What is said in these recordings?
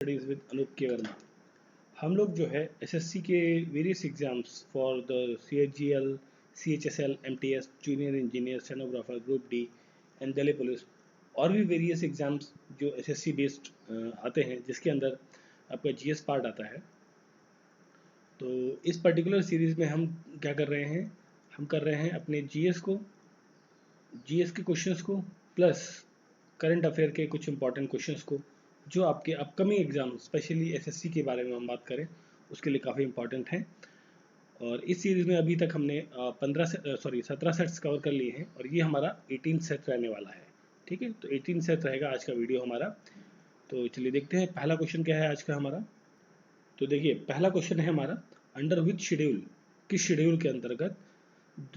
Studies with Anoop के वर्मा। हम लोग जो है एसएससी के various exams for the CHGL, CHSL, MTS, junior engineer, stenographer, group D and Delhi police और भी वेरियस एग्जाम्स जो एसएससी बेस्ड आते हैं, जिसके अंदर आपका जीएस पार्ट आता है। तो इस पर्टिकुलर सीरीज़ में हम क्या कर रहे हैं, हम कर रहे हैं अपने जीएस के क्वेश्चंस को प्लस करंट अफेयर के कुछ इंपॉर्टेंट क्वेश्चंस को, जो आपके अपकमिंग एग्जाम स्पेशली एसएससी के बारे में हम बात करें उसके लिए काफ़ी इंपॉर्टेंट हैं। और इस सीरीज़ में अभी तक हमने 17 सेट्स कवर कर लिए हैं और ये हमारा 18 सेट रहने वाला है। ठीक है, तो 18 सेट रहेगा आज का वीडियो हमारा। तो चलिए देखते हैं पहला क्वेश्चन क्या है आज का हमारा। तो देखिए पहला क्वेश्चन है हमारा, अंडर विच शेड्यूल, किस शेड्यूल के अंतर्गत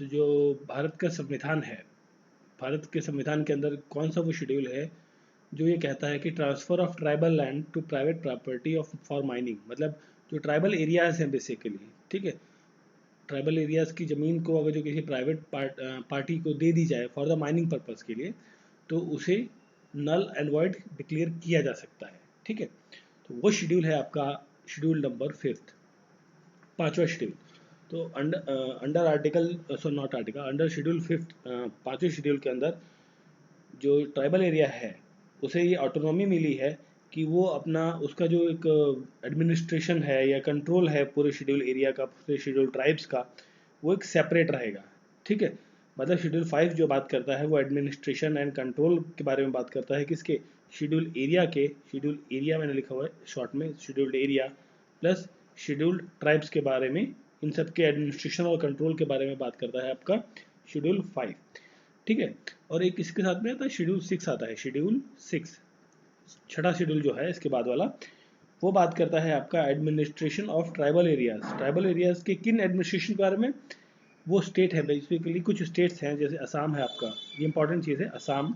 जो भारत का संविधान है, भारत के संविधान के अंदर कौन सा वो शेड्यूल है जो ये कहता है कि transfer of tribal land to private property of for mining, मतलब जो ट्राइबल एरियाज़ हैं बेसिकली, ठीक है, ट्राइबल एरियाज़ की ज़मीन को अगर जो किसी प्राइवेट पार्टी को दे दी जाए फॉर द माइनिंग पर्पज़ के लिए, तो उसे नल एंड वॉइड डिक्लेयर किया जा सकता है। ठीक है, तो वो शेड्यूल है आपका शेड्यूल नंबर 5, पाँचवा शेड्यूल। तो under article not article, under schedule 5, पाँचवें शेड्यूल के अंदर जो ट्राइबल एरिया है उसे ये ऑटोनॉमी मिली है कि वो अपना उसका जो एक एडमिनिस्ट्रेशन है या कंट्रोल है पूरे शेड्यूल एरिया का, पूरे शेड्यूल ट्राइब्स का, वो एक सेपरेट रहेगा। ठीक है, मतलब शेड्यूल 5 जो बात करता है वो एडमिनिस्ट्रेशन एंड कंट्रोल के बारे में बात करता है, किसके, शेड्यूल एरिया के। शेड्यूल एरिया मैंने लिखा हुआ है शॉर्ट में, scheduled area plus scheduled tribes के बारे में, इन सब के एडमिनिस्ट्रेशन और कंट्रोल के बारे में बात करता है आपका शेड्यूल 5। ठीक है, और एक इसके साथ में आता है शेड्यूल 6 आता है, शेड्यूल 6 छठा शेड्यूल जो है इसके बाद वाला, वो बात करता है आपका administration of tribal areas. Tribal areas के किन एडमिनिस्ट्रेशन के बारे में, वो स्टेट है बेसिकली, कुछ स्टेट्स हैं जैसे असम है आपका, ये इंपॉर्टेंट चीज़ है, असम,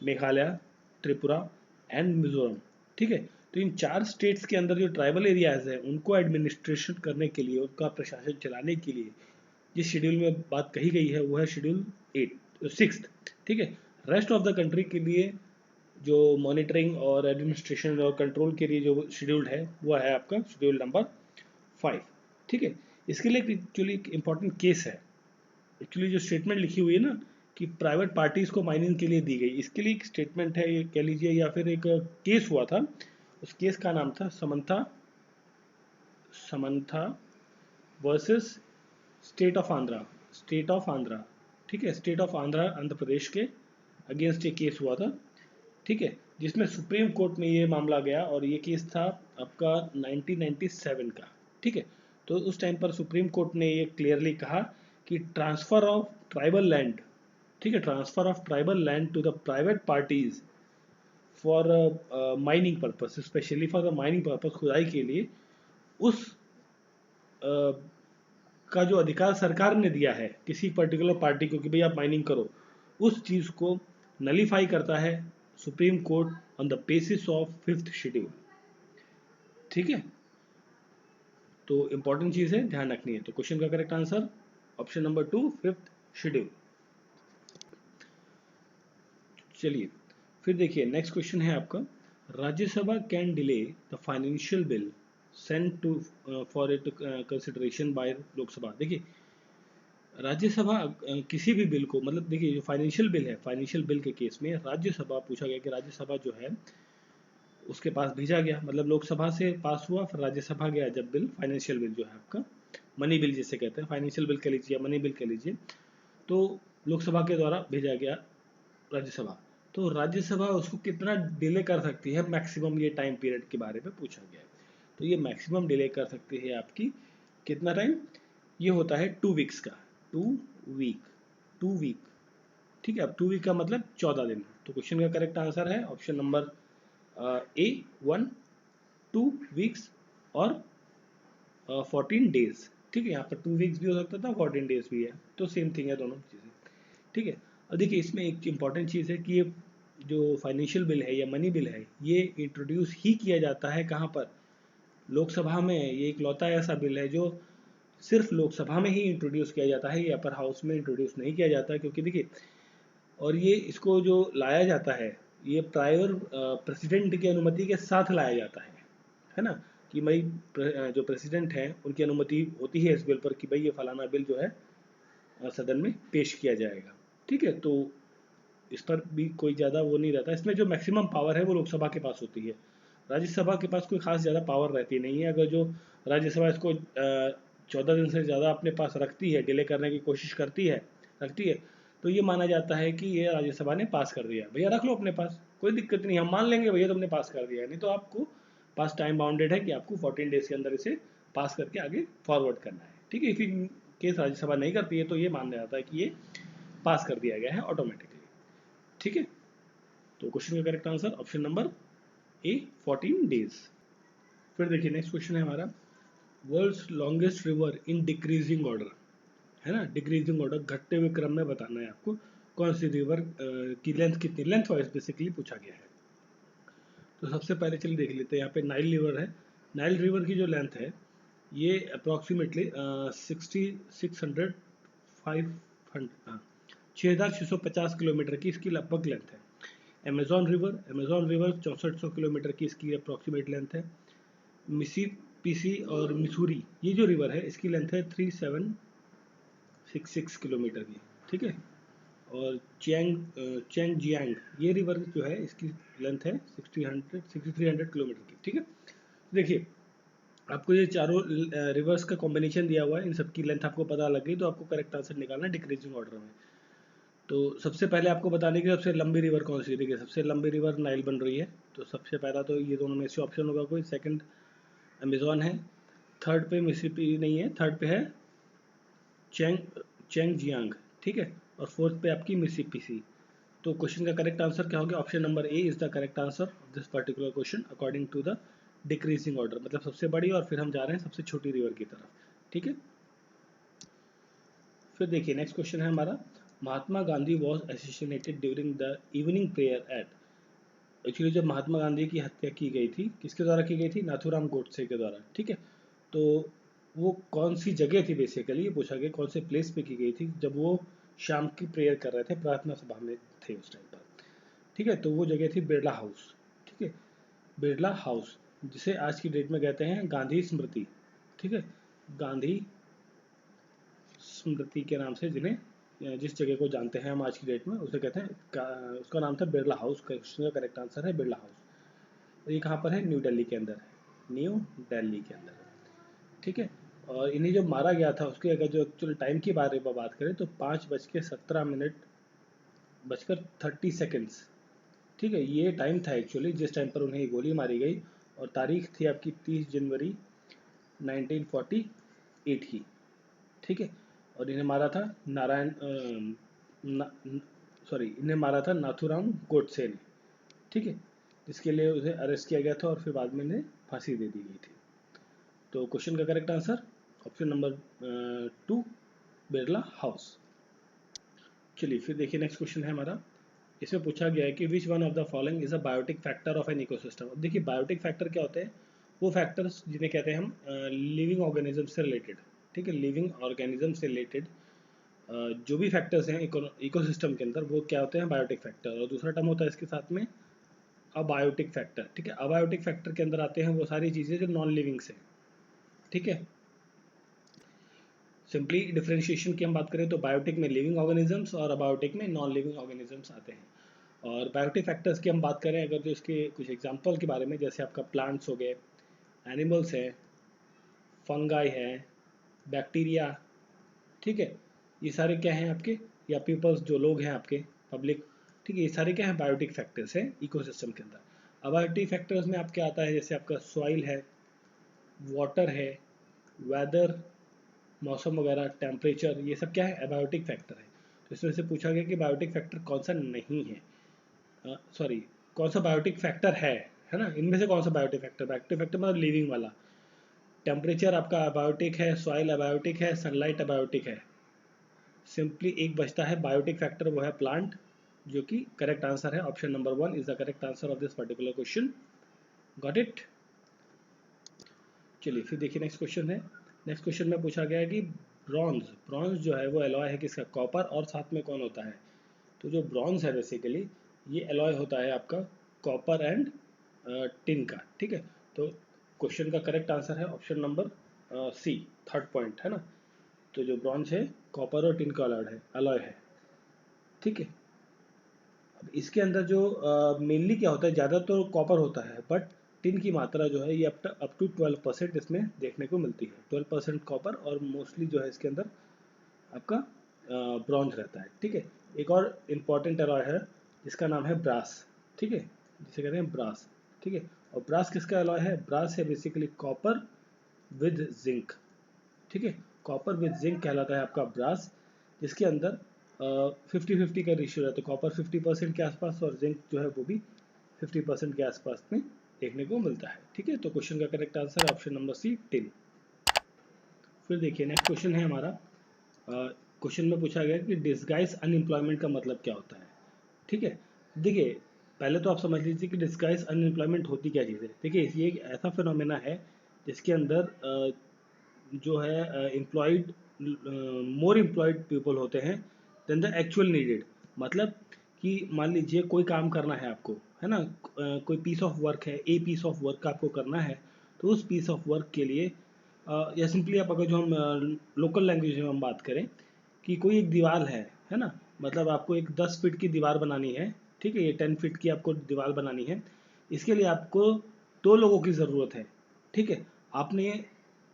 मेघालय, त्रिपुरा एंड मिजोरम। ठीक है, तो इन 4 स्टेट्स के अंदर जो ट्राइबल एरियाज हैं उनको एडमिनिस्ट्रेशन करने के लिए, उनका प्रशासन चलाने के लिए जिस शेड्यूल में बात कही गई है वो है शेड्यूल 6। ठीक है, रेस्ट ऑफ द कंट्री के लिए जो मॉनिटरिंग और एडमिनिस्ट्रेशन और कंट्रोल के लिए जो शेड्यूल्ड है वो है आपका शेड्यूल नंबर 5। ठीक है, इसके लिए एक्चुअली एक इम्पॉर्टेंट केस है, एक्चुअली जो स्टेटमेंट लिखी हुई है ना कि प्राइवेट पार्टीज को माइनिंग के लिए दी गई, इसके लिए एक स्टेटमेंट है ये कह लीजिए, या फिर एक केस हुआ था। उस केस का नाम था Samantha versus state of Andhra. ठीक है, स्टेट ऑफ आंध्रा, आंध्र प्रदेश के अगेंस्ट ये केस हुआ था। ठीक है, जिसमें सुप्रीम कोर्ट में ये मामला गया और ये केस था आपका 1997 का। ठीक है, तो उस टाइम पर सुप्रीम कोर्ट ने ये क्लियरली कहा कि ट्रांसफर ऑफ ट्राइबल लैंड, ठीक है, transfer of tribal land to the private parties for mining purpose, specially for the mining purpose, खुदाई के लिए, उस का जो अधिकार सरकार ने दिया है किसी पर्टिकुलर पार्टी को कि भाई आप माइनिंग करो, उस चीज़ को नलीफाई करता है supreme court on the basis of 5th schedule. ठीक है, तो इंपॉर्टेंट चीज़ है, ध्यान रखनी है। तो क्वेश्चन का correct answer option number 2, 5th schedule. चलिए फिर देखिए नेक्स्ट क्वेश्चन है आपका, Rajya Sabha can delay the financial bill sent to for it consideration by Lok Sabha. देखिए राज्यसभा किसी भी बिल को, मतलब देखिए जो फाइनेंशियल बिल है, फाइनेंशियल बिल के केस में राज्यसभा पूछा गया कि राज्यसभा जो है उसके पास भेजा गया, मतलब लोकसभा से पास हुआ फिर राज्यसभा गया जब बिल, फाइनेंशियल बिल जो है आपका, मनी बिल जिसे कहते हैं, फाइनेंशियल बिल कह लीजिए, मनी बिल कह लीजिए, तो लोकसभा के द्वारा भेजा गया राज्यसभा। तो राज्यसभा उसको कितना डिले कर सकती है मैक्सिमम, ये टाइम पीरियड के बारे में पूछा गया है। तो ये मैक्सिमम डिले कर सकती है आपकी कितना टाइम, ये होता है 2 वीक्स का, 2 वीक। ठीक है, अब 2 वीक का मतलब 14 दिन। तो क्वेश्चन का करेक्ट आंसर है ऑप्शन नंबर ए 1, 2 वीक्स और 14 डेज। ठीक है, यहाँ पर 2 वीक्स भी हो सकता था, 14 डेज भी है, तो सेम थिंग है दोनों चीज़ें। ठीक है, और देखिए इसमें एक इम्पॉर्टेंट चीज़ है कि ये जो फाइनेंशियल बिल है या मनी बिल है, ये इंट्रोड्यूस ही किया जाता है कहाँ पर, लोकसभा में। ये एक लौता ऐसा बिल है जो सिर्फ लोकसभा में ही इंट्रोड्यूस किया जाता है, ये अपर हाउस में इंट्रोड्यूस नहीं किया जाता, क्योंकि देखिए, और ये इसको जो लाया जाता है ये प्रायर प्रेसिडेंट की अनुमति के साथ लाया जाता है। है ना, कि भाई जो प्रेसिडेंट हैं उनकी अनुमति होती है इस बिल पर कि भाई ये फलाना बिल जो है सदन में पेश किया जाएगा। ठीक है, तो इस पर भी कोई ज़्यादा वो नहीं रहता। इसमें जो मैक्सिमम पावर है वो लोकसभा के पास होती है, राज्यसभा के पास कोई खास ज़्यादा पावर रहती नहीं है। अगर जो राज्यसभा इसको 14 दिन से ज़्यादा अपने पास रखती है, डिले करने की कोशिश करती है, रखती है, तो ये माना जाता है कि ये राज्यसभा ने पास कर दिया। भैया रख लो अपने पास, कोई दिक्कत नहीं, हम मान लेंगे भैया तुमने पास कर दिया है। नहीं तो आपको पास टाइम बाउंडेड है कि आपको 14 डेज के अंदर इसे पास करके आगे फॉरवर्ड करना है। ठीक है, इफ इन केस राज्यसभा नहीं करती है तो ये माना जाता है कि ये पास कर दिया गया है ऑटोमेटिकली। ठीक है, तो क्वेश्चन का correct answer option number A 14 days. फिर देखिए नेक्स्ट क्वेश्चन है हमारा, world's longest river in decreasing order, है ना, डिक्रीजिंग ऑर्डर, घटते हुए क्रम में बताना है आपको कौन सी रिवर की लेंथ कितनी, लेंथ वाइज बेसिकली पूछा गया है। तो सबसे पहले चलिए देख लेते हैं, यहाँ पे नाइल रिवर है। नाइल रिवर की जो लेंथ है ये अप्रॉक्सीमेटली 6,650 किलोमीटर की इसकी लगभग लेंथ है। अमेजॉन रिवर 6400 किलोमीटर की इसकी अप्रॉक्सीमेट लेंथ है। मिसिसिपी और मिसूरी ये जो रिवर है इसकी लेंथ है 3766 किलोमीटर की। ठीक है, और चैंगजियांग ये रिवर जो है इसकी लेंथ है 6300 किलोमीटर की। ठीक है, देखिए आपको ये चारों रिवर्स का कॉम्बिनेशन दिया हुआ है, इन सबकी लेंथ आपको पता लग गई तो आपको करेक्ट आंसर निकालना है डिक्रीजिंग ऑर्डर में। तो सबसे पहले आपको बताने की सबसे लंबी रिवर कौन सी है। देखिए सबसे लंबी रिवर नाइल बन रही है, तो सबसे पहला तो ये दोनों में से ऑप्शन होगा कोई। सेकंड अमेजॉन है, थर्ड पे मिसिसिपी नहीं है, थर्ड पे है चैंग चैंगजियांग। ठीक है, और फोर्थ पे आपकी मिसिसिपी। तो क्वेश्चन का करेक्ट आंसर क्या होगा, option number A is the correct answer of this particular question according to the decreasing order, मतलब सबसे बड़ी और फिर हम जा रहे हैं सबसे छोटी रिवर की तरफ। ठीक है, फिर देखिए नेक्स्ट क्वेश्चन है हमारा, Mahatma Gandhi was assassinated during the evening prayer at. Actually जब महात्मा गांधी की हत्या की गई थी, किसके द्वारा की गई थी, नाथूराम गोडसे के द्वारा। ठीक है, तो वो कौन सी जगह थी, बेसिकली ये पूछा गया कौन से प्लेस पे की गई थी जब वो शाम की प्रेयर कर रहे थे, प्रार्थना सभा में थे उस टाइम पर। ठीक है, तो वो जगह थी बिरला हाउस। ठीक है, बिरला हाउस जिसे आज की डेट में कहते हैं गांधी स्मृति। ठीक है, गांधी स्मृति के नाम से जिन्हें जिस जगह को जानते हैं हम आज की डेट में उसे कहते हैं उसका नाम था बिरला हाउस। क्वेश्चन का करेक्ट आंसर है बिरला हाउस। और ये कहाँ पर है, न्यू दिल्ली के अंदर है, न्यू दिल्ली के अंदर है। ठीक है, और इन्हें जब मारा गया था उसके अगर जो एक्चुअल टाइम के बारे में बात करें तो 5:17 बजकर 30 सेकेंड्स। ठीक है, ये टाइम था एक्चुअली जिस टाइम पर उन्हें गोली मारी गई, और तारीख थी आपकी 30 जनवरी 1948 की। ठीक है, और इन्हें मारा था इन्हें मारा था नाथूराम गोडसे ने। ठीक है, जिसके लिए उसे अरेस्ट किया गया था और फिर बाद में इन्हें फांसी दे दी गई थी। तो क्वेश्चन का correct answer option number 2 Birla house. चलिए फिर देखिए नेक्स्ट क्वेश्चन है हमारा, इसमें पूछा गया है कि which one of the following is a biotic factor of an ecosystem. अब देखिए बायोटिक फैक्टर क्या होते हैं, वो फैक्टर्स जिन्हें कहते हैं हम लिविंग ऑर्गेनिज्म से रिलेटेड। ठीक है, लिविंग ऑर्गेनिज्म से रिलेटेड जो भी फैक्टर्स हैं इकोसिस्टम के अंदर वो क्या होते हैं, बायोटिक फैक्टर। और दूसरा टर्म होता है इसके साथ में अबायोटिक फैक्टर। ठीक है, अबायोटिक फैक्टर के अंदर आते हैं वो सारी चीज़ें जो नॉन लिविंग्स हैं। ठीक है, सिंपली डिफरेंशिएशन की हम बात करें तो बायोटिक में लिविंग ऑर्गेनिजम्स और अबायोटिक में नॉन लिविंग ऑर्गेनिजम्स आते हैं। और बायोटिक फैक्टर्स की हम बात करें अगर जो इसके कुछ एग्जांपल के बारे में, जैसे आपका प्लांट्स हो गए, एनिमल्स हैं, फंगाई है, बैक्टीरिया। ठीक है, ये सारे क्या हैं आपके, या पीपल्स जो लोग हैं आपके पब्लिक। ठीक है, ये सारे क्या हैं, बायोटिक फैक्टर्स हैं इकोसिस्टम के अंदर। अबायोटिक फैक्टर्स में आप क्या आता है, जैसे आपका सॉइल है, वाटर है, वेदर, मौसम वगैरह, टेम्परेचर, ये सब क्या है, एबायोटिक फैक्टर है। तो इसमें से पूछा गया कि बायोटिक फैक्टर कौन सा नहीं है, सॉरी कौन सा बायोटिक फैक्टर है ना, इनमें से कौन सा बायोटिक फैक्टर, बायोटिक फैक्टर मतलब लिविंग वाला। टेम्परेचर आपका अबायोटिक है, सॉइल अबायोटिक है, सनलाइट अबायोटिक है। सिंपली एक बचता है बायोटिक फैक्टर, वो है प्लांट, जो कि करेक्ट आंसर है option number 1 is the correct answer of this particular question. Got it. चलिए फिर देखिए नेक्स्ट क्वेश्चन है, नेक्स्ट क्वेश्चन में पूछा गया है कि ब्रॉन्ज, ब्रॉन्ज जो है वो एलॉय है किसका, कॉपर, और साथ में कौन होता है। तो जो ब्रॉन्ज है बेसिकली ये एलॉय होता है आपका कॉपर एंड टिन का। ठीक है, तो क्वेश्चन का करेक्ट आंसर है option number C, third point है ना। तो जो ब्रॉन्ज है कॉपर और टिन का अलॉय है, ठीक है। अब इसके अंदर जो मेनली क्या होता है, ज़्यादा तो कॉपर होता है, बट टिन की मात्रा जो है ये अप टू 12% इसमें देखने को मिलती है। 12% कॉपर और मोस्टली जो है इसके अंदर आपका ब्रॉन्ज रहता है, ठीक है। एक और इम्पॉर्टेंट अलॉय है जिसका नाम है ब्रास, ठीक है, जिसे कहते हैं ब्रास, ठीक है। और ब्रास किसका अलॉय है? ब्रास है बेसिकली कॉपर विद जिंक, ठीक है। कॉपर विद जिंक कहलाता है आपका ब्रास, जिसके अंदर 50-50 का रेशियो रहता है। कॉपर 50% के आसपास और जिंक जो है वो भी 50% के आसपास में देखने को मिलता है, ठीक है। तो क्वेश्चन का करेक्ट आंसर है ऑप्शन नंबर सी, टिन। फिर देखिए नेक्स्ट क्वेश्चन है हमारा। क्वेश्चन में पूछा गया कि डिस्गाइज अनएम्प्लॉयमेंट का मतलब क्या होता है, ठीक है। देखिए पहले तो आप समझ लीजिए कि डिस्गाइज अनएम्प्लॉयमेंट होती क्या चीज़ है। देखिए ये एक ऐसा फिनोमेना है जिसके अंदर जो है एम्प्लॉयड, मोर एम्प्लॉयड पीपल होते हैं देन द एक्चुअल नीडेड। मतलब कि मान लीजिए कोई काम करना है आपको, है ना, कोई पीस ऑफ वर्क है, ए पीस ऑफ वर्क आपको करना है, तो उस पीस ऑफ वर्क के लिए या सिंपली आप अगर जो हम लोकल लैंग्वेज में हम बात करें कि कोई एक दीवार है ना, मतलब आपको एक 10 फीट की दीवार बनानी है, ठीक है, ये 10 फीट की आपको दीवार बनानी है। इसके लिए आपको 2 लोगों की ज़रूरत है, ठीक है। आपने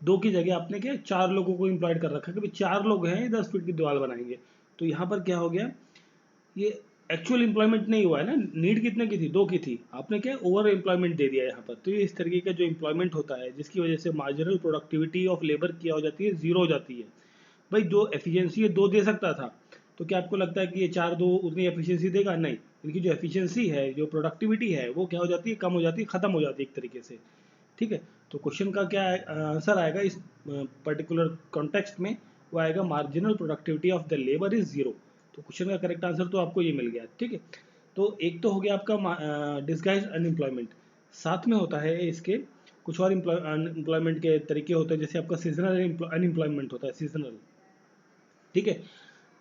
2 की जगह आपने क्या 4 लोगों को एम्प्लॉयड कर रखा है कि भाई 4 लोग हैं 10 फीट की दीवार बनाएंगे। तो यहाँ पर क्या हो गया, ये एक्चुअल एम्प्लॉयमेंट नहीं हुआ है ना। नीड कितने की थी? 2 की थी, आपने क्या ओवर एम्प्लॉयमेंट दे दिया यहाँ पर। तो ये इस तरीके का जो एम्प्लॉयमेंट होता है जिसकी वजह से मार्जिनल प्रोडक्टिविटी ऑफ लेबर क्या हो जाती है, जीरो हो जाती है। भाई जो एफिशिएंसी है 2 दे सकता था, तो क्या आपको लगता है कि ये 4 2 उतनी एफिशिएंसी देगा? नहीं। इनकी जो एफिशिएंसी है, जो प्रोडक्टिविटी है, वो क्या हो जाती है, कम हो जाती है, खत्म हो जाती है एक तरीके से, ठीक है। तो क्वेश्चन का क्या आंसर आएगा इस पर्टिकुलर कॉन्टेक्स्ट में, वो आएगा marginal productivity of the labour is zero. तो क्वेश्चन का करेक्ट आंसर तो आपको ये मिल गया, ठीक है। तो एक तो हो गया आपका डिस्गाइज अनएम्प्लॉयमेंट, साथ में होता है इसके कुछ और अनएम्प्लॉयमेंट के तरीके होते हैं, जैसे आपका सीजनल अनएम्प्लॉयमेंट होता है, सीजनल, ठीक है।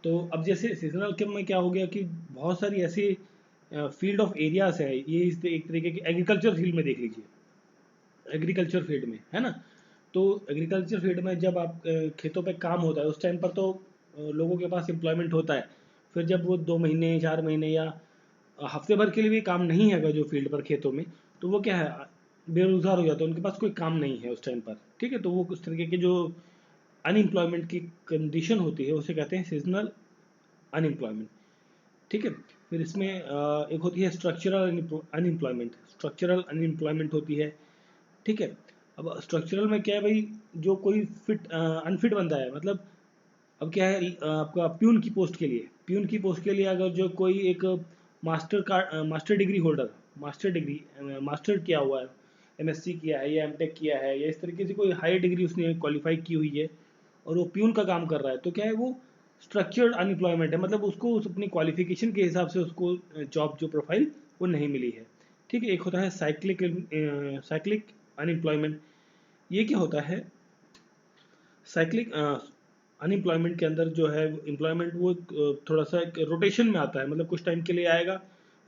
तो अब जैसे सीजनल के में क्या हो गया कि बहुत सारी ऐसी फील्ड ऑफ एरियाज है, ये इस एक तरीके की एग्रीकल्चर फील्ड में देख लीजिए, एग्रीकल्चर फील्ड में, है ना। तो एग्रीकल्चर फील्ड में जब आप खेतों पे काम होता है उस टाइम पर तो लोगों के पास एम्प्लॉयमेंट होता है। फिर जब वो 2 महीने 4 महीने या हफ्ते भर के लिए भी काम नहीं है अगर जो फील्ड पर खेतों में, तो वो क्या है, बेरोजगार हो जाते हैं, उनके पास कोई काम नहीं है उस टाइम पर, ठीक है। तो वो उस तरीके के जो अनएम्प्लॉयमेंट की कंडीशन होती है उसे कहते हैं सीजनल अनएम्प्लॉयमेंट, ठीक है। फिर इसमें एक होती है स्ट्रक्चरल अनएम्प्लॉयमेंट, स्ट्रक्चरल अनएम्प्लॉयमेंट होती है, ठीक है। अब स्ट्रक्चरल में क्या है भाई, जो कोई अनफिट बंदा है, मतलब अब क्या है आपका प्यून की पोस्ट के लिए, प्यून की पोस्ट के लिए अगर जो कोई एक master degree holder, master degree master किया हुआ है, एमएससी किया है या एमटेक किया है या इस तरीके से कोई हाई डिग्री उसने क्वालिफाई की हुई है और वो प्यून का काम कर रहा है, तो क्या है वो स्ट्रक्चर्ड अनएम्प्लॉयमेंट है। मतलब उसको उस अपनी क्वालिफिकेशन के हिसाब से उसको जॉब जो प्रोफाइल वो नहीं मिली है, ठीक है। एक होता है साइक्लिक अनएम्प्लॉयमेंट। ये क्या होता है, साइक्लिक अनएम्प्लॉयमेंट के अंदर जो है एम्प्लॉयमेंट वो थोड़ा सा एक रोटेशन में आता है, मतलब कुछ टाइम के लिए आएगा,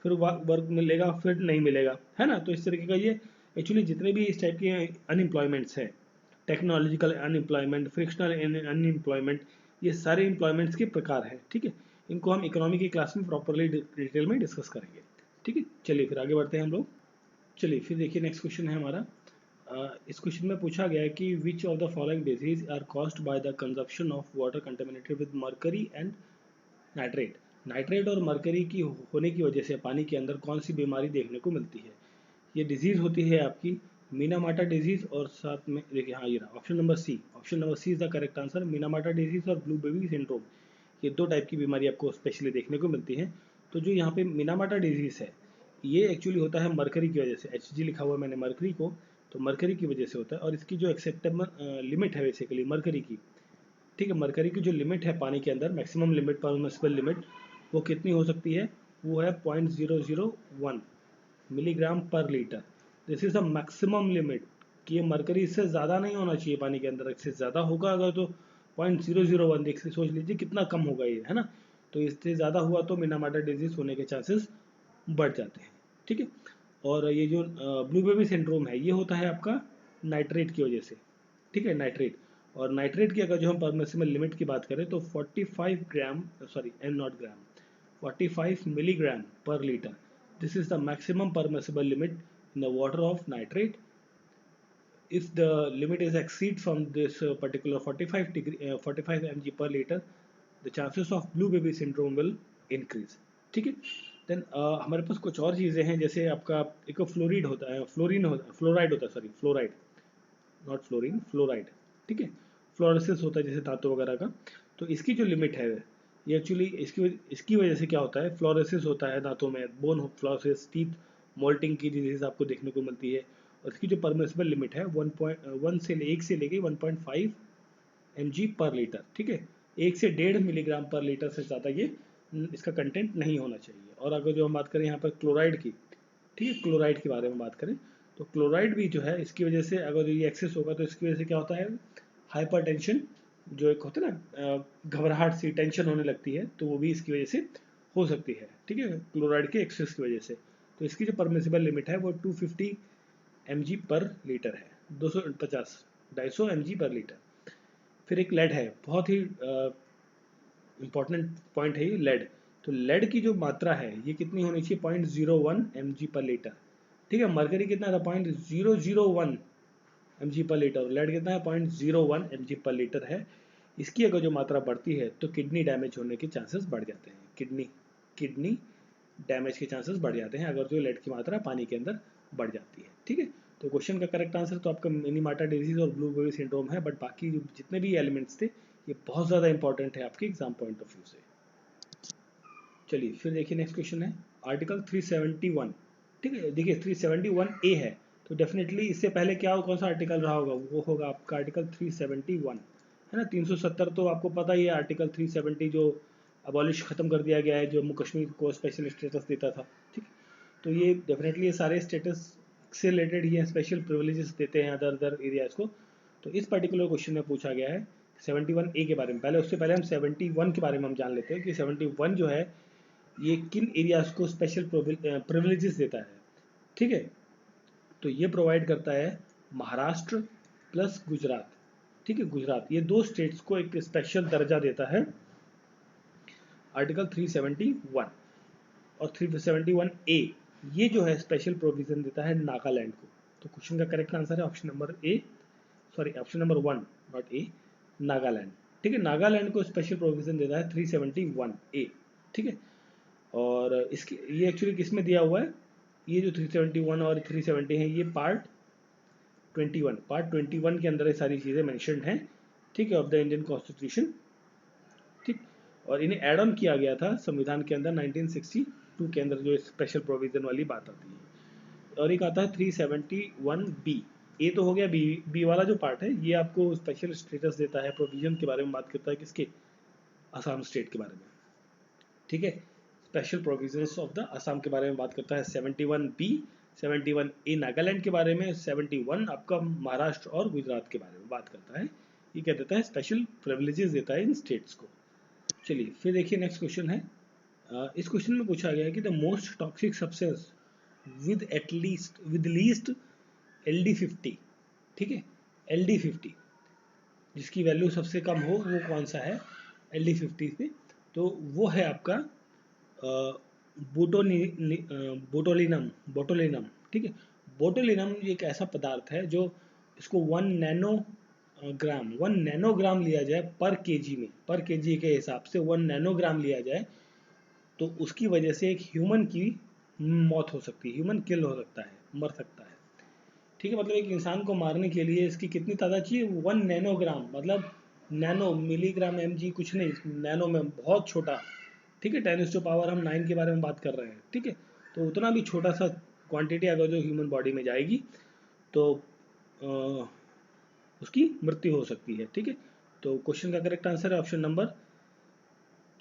फिर वर्क मिलेगा, फिर नहीं मिलेगा, है ना। तो इस तरीके का ये एक्चुअली जितने भी इस टाइप के अनएम्प्लॉयमेंट्स हैं, टेक्नोलॉजिकल अनएम्प्लॉयमेंट, फ्रिक्शनल अनएम्प्लॉयमेंट, ये सारे एम्प्लॉयमेंट्स के प्रकार हैं, ठीक है। इनको हम इकोनॉमी की क्लास में प्रॉपरली डिटेल में डिस्कस करेंगे, ठीक है। चलिए फिर आगे बढ़ते हैं हम लोग। चलिए फिर देखिए नेक्स्ट क्वेश्चन है हमारा। इस क्वेश्चन में पूछा गया है कि which of the following disease are caused by the consumption of water contaminated with mercury and nitrate. Nitrate और मरकरी की होने की वजह से पानी के अंदर कौन सी बीमारी देखने को मिलती है? ये डिजीज होती है आपकी मीनामाटा डिजीज, और साथ में देखिए हाँ ये रहा option number C, option number C is the correct answer. Minamata disease और ब्लू बेबी सिंड्रोम, ये 2 टाइप की बीमारी आपको स्पेशली देखने को मिलती है। तो जो यहाँ पे मीनामाटा डिजीज है, ये एक्चुअली होता है मरकरी की वजह से, एच लिखा हुआ है मैंने मरकरी को, तो मरकरी की वजह से होता है। और इसकी जो एक्सेप्टेबल लिमिट है बेसिकली मरकरी की, ठीक है, मरकरी की जो लिमिट है पानी के अंदर, मैक्सिमम लिमिट, परमिसिबल लिमिट, वो कितनी हो सकती है? वो है 0.001 milligram per litre. This is a maximum limit, कि ये मरकरी इससे ज़्यादा नहीं होना चाहिए पानी के अंदर। इससे ज़्यादा होगा अगर तो 0.001, देख से सोच लीजिए कितना कम होगा ये, है ना। तो इससे ज़्यादा हुआ तो मीनामाटा डिजीज होने के चांसेस बढ़ जाते हैं, ठीक है। और ये जो ब्लू बेबी सिंड्रोम है, ये होता है आपका नाइट्रेट की वजह से, ठीक है, नाइट्रेट। और नाइट्रेट की अगर जो हम परमिसिबल लिमिट की बात करें तो 45 gram, sorry am not gram, 45 milligram per litre, this is the maximum permissible limit in the water of nitrate. If the limit is exceed from this particular 45 mg per liter, the chances of blue baby syndrome will increase. ठीक है. Then हमारे पास कुछ और चीज़ें हैं, जैसे आपका एक फ्लोरिड होता है, फ्लोराइड होता है, sorry fluoride, not fluorine, fluoride. ठीक है. फ्लोरोसिस होता है जैसे धातु वगैरह का. तो इसकी जो लिमिट है ये एक्चुअली इसकी वजह से क्या होता है, फ्लोरोसिस होता है दांतों में, बोन फ्लोरोसिस, टीथ मोल्टिंग की डिजीज आपको देखने को मिलती है. और इसकी जो परमिसिबल लिमिट है 1 से लेके 1.5 mg पर लीटर. ठीक है. 1 से 1.5 मिलीग्राम पर लीटर से ज़्यादा ये इसका कंटेंट नहीं होना चाहिए. और अगर जो हम बात करें यहाँ पर क्लोराइड की, ठीक है, क्लोराइड के बारे में बात करें तो क्लोराइड भी जो है इसकी वजह से अगर ये एक्सेस होगा तो इसकी वजह से क्या होता है, हाइपरटेंशन, जो एक होता है ना घबराहट सी, टेंशन होने लगती है, तो वो भी इसकी वजह से हो सकती है. ठीक है, क्लोराइड के एक्सेस की वजह से. तो इसकी जो परमिसिबल लिमिट है वो 250 mg पर लीटर है, 250 mg पर लीटर. फिर एक लेड है, बहुत ही इंपॉर्टेंट पॉइंट है ये लेड. तो लेड की जो मात्रा है ये कितनी होनी चाहिए, 0.01 mg पर लीटर. ठीक है. मरकरी कितना था, 0.001 mg पर लीटर. लेड कितना है, 0.01 mg पर लीटर है. इसकी अगर जो मात्रा बढ़ती है तो किडनी डैमेज होने के चांसेस बढ़ जाते हैं, किडनी डैमेज के चांसेस बढ़ जाते हैं अगर जो लेड की मात्रा पानी के अंदर बढ़ जाती है. ठीक है. तो क्वेश्चन का करेक्ट आंसर तो आपका मिनीमाटा डिजीज और ब्लू बेबी सिंड्रोम है, बट बाकी जो जितने भी एलिमेंट्स थे ये बहुत ज़्यादा इंपॉर्टेंट है आपके एग्जाम पॉइंट ऑफ व्यू से. चलिए फिर देखिए नेक्स्ट क्वेश्चन है आर्टिकल 371. ठीक है. देखिए 371A है, तो डेफिनेटली इससे पहले क्या कौन सा आर्टिकल रहा होगा, वो होगा आपका आर्टिकल 371, है ना. 370 तो आपको पता ही है, आर्टिकल 370 जो अबॉलिश खत्म कर दिया गया है, जम्मू कश्मीर को स्पेशल स्टेटस देता था. ठीक. तो ये डेफिनेटली ये सारे स्टेटस से रिलेटेड ही है, स्पेशल प्रिविलेजेस देते हैं अदर अदर एरियाज को. तो इस पर्टिकुलर क्वेश्चन में पूछा गया है 71A के बारे में. पहले उससे पहले हम 71 के बारे में हम जान लेते हैं कि 71 जो है ये किन एरियाज को स्पेशल प्रिविलेजेस देता है. ठीक है. तो ये प्रोवाइड करता है महाराष्ट्र प्लस गुजरात. ठीक है, गुजरात, ये दो स्टेट्स को एक स्पेशल दर्जा देता है आर्टिकल 371. और 371A ये जो है स्पेशल प्रोविजन देता है नागालैंड को. तो क्वेश्चन का करेक्ट आंसर है option number A, sorry option number 1 not a, Nagaland. ठीक है. नागालैंड को स्पेशल प्रोविजन देता है 371A. ठीक है. और इसकी ये एक्चुअली किस में दिया हुआ है, ये जो 371 और 370 है ये पार्ट 21 के अंदर ये सारी चीज़ें मेंशन्ड हैं. ठीक है, ऑफ द इंडियन कॉन्स्टिट्यूशन. ठीक. और इन्हें एड ऑन किया गया था संविधान के अंदर 1962 के अंदर, जो स्पेशल प्रोविजन वाली बात आती है. और एक आता है 371B. ए तो हो गया, बी वाला जो पार्ट है ये आपको स्पेशल स्टेटस देता है, प्रोविजन के बारे में बात करता है किसके, असम स्टेट के बारे में. ठीक है. Special provisions of the Assam के बारे में बात करता है 71B. 71A नागालैंड के बारे में, 71 आपका महाराष्ट्र और गुजरात के बारे में बात करता है. ये क्या देता है, स्पेशल प्रिविलेजेस देता है इन स्टेट्स को. चलिए फिर देखिए नेक्स्ट क्वेश्चन है. इस क्वेश्चन में पूछा गया है कि the most toxic substance with least LD50. ठीक है, LD50 जिसकी वैल्यू सबसे कम हो वो कौन सा है LD50 पे, तो वो है आपका बोटोलिनम. ठीक है. बोटोलिनम एक ऐसा पदार्थ है जो इसको 1 नैनोग्राम लिया जाए पर केजी में, पर केजी के हिसाब से 1 नैनोग्राम लिया जाए तो उसकी वजह से एक ह्यूमन की मौत हो सकती है, ह्यूमन किल हो सकता है, मर सकता है. ठीक है. मतलब एक इंसान को मारने के लिए इसकी कितनी तादाद चाहिए, 1 नैनोग्राम, मतलब नैनो मिलीग्राम mg कुछ नहीं, नैनो में बहुत छोटा. ठीक है. 10⁻⁹ हम 9 के बारे में बात कर रहे हैं. ठीक है. तो उतना भी छोटा सा क्वांटिटी अगर जो ह्यूमन बॉडी में जाएगी तो उसकी मृत्यु हो सकती है. ठीक है. तो क्वेश्चन का करेक्ट आंसर है ऑप्शन नंबर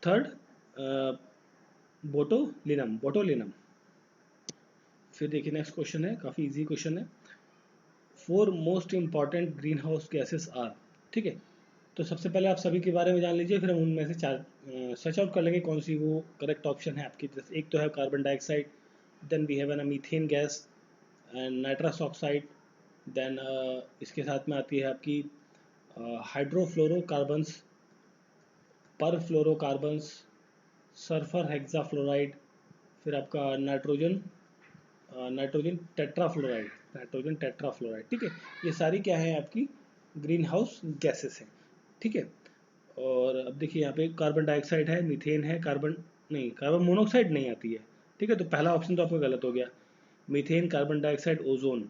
3 बोटोलिनम. फिर देखिए नेक्स्ट क्वेश्चन है, काफ़ी इजी क्वेश्चन है. 4 most important green house gases are. ठीक है. तो सबसे पहले आप सभी के बारे में जान लीजिए, फिर हम उनमें से 4 सर्च आउट कर लेंगे कौन सी वो करेक्ट ऑप्शन है आपकी. जैसे एक तो है carbon dioxide, then we have an methane gas and nitrous oxide, then इसके साथ में आती है आपकी हाइड्रोफ्लोरोकार्बन्स, परफ्लोरोकार्बन्स, सल्फर हेक्साफ्लोराइड, फिर आपका नाइट्रोजन नाइट्रोजन टेट्राफ्लोराइड, ठीक है। ये सारी क्या है आपकी ग्रीन हाउस गैसेस हैं, ठीक है। और अब देखिए यहाँ पे कार्बन डाइऑक्साइड है, मीथेन है, कार्बन मोनोऑक्साइड नहीं आती है, ठीक है। तो पहला ऑप्शन तो आपका गलत हो गया। मीथेन, कार्बन डाइऑक्साइड, ओजोन,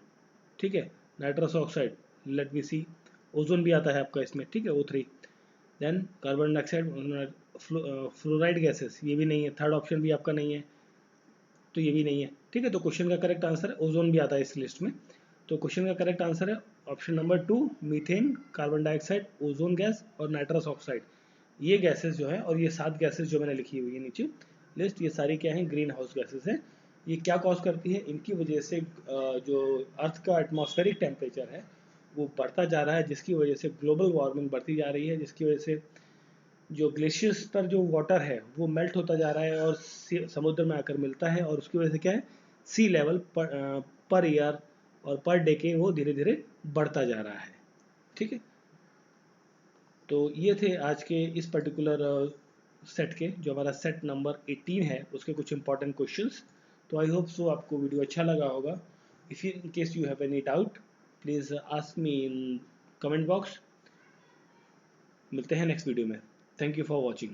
ठीक है। Nitrous oxide, let me see, ozone भी आता है आपका इसमें, ठीक है, O3। Then carbon dioxide, fluoride gases, ये भी नहीं है। थर्ड ऑप्शन भी आपका नहीं है, तो ये भी नहीं है, ठीक है। तो क्वेश्चन का करेक्ट आंसर है, ओजोन भी आता है इस लिस्ट में। तो क्वेश्चन का करेक्ट आंसर है option number 2, methane, carbon dioxide, ozone gas और नाइट्रस ऑक्साइड। ये गैसेस जो है, और ये 7 गैसेस जो मैंने लिखी हुई है नीचे लिस्ट, ये सारी क्या है, ग्रीन हाउस गैसेस हैं। ये क्या कॉज करती है, इनकी वजह से जो अर्थ का एटमॉस्फेरिक टेम्परेचर है वो बढ़ता जा रहा है, जिसकी वजह से ग्लोबल वार्मिंग बढ़ती जा रही है, जिसकी वजह से जो ग्लेशियर्स पर जो वाटर है वो मेल्ट होता जा रहा है और समुद्र में आकर मिलता है, और उसकी वजह से क्या है, सी लेवल पर ईयर और पर डे के वो धीरे धीरे बढ़ता जा रहा है, ठीक है। तो ये थे आज के इस पर्टिकुलर सेट के, जो हमारा सेट नंबर 18 है, उसके कुछ इंपॉर्टेंट क्वेश्चंस। तो आई होप सो आपको वीडियो अच्छा लगा होगा। If in case you have any doubt, please ask me in comment box. मिलते हैं नेक्स्ट वीडियो में। Thank you for watching.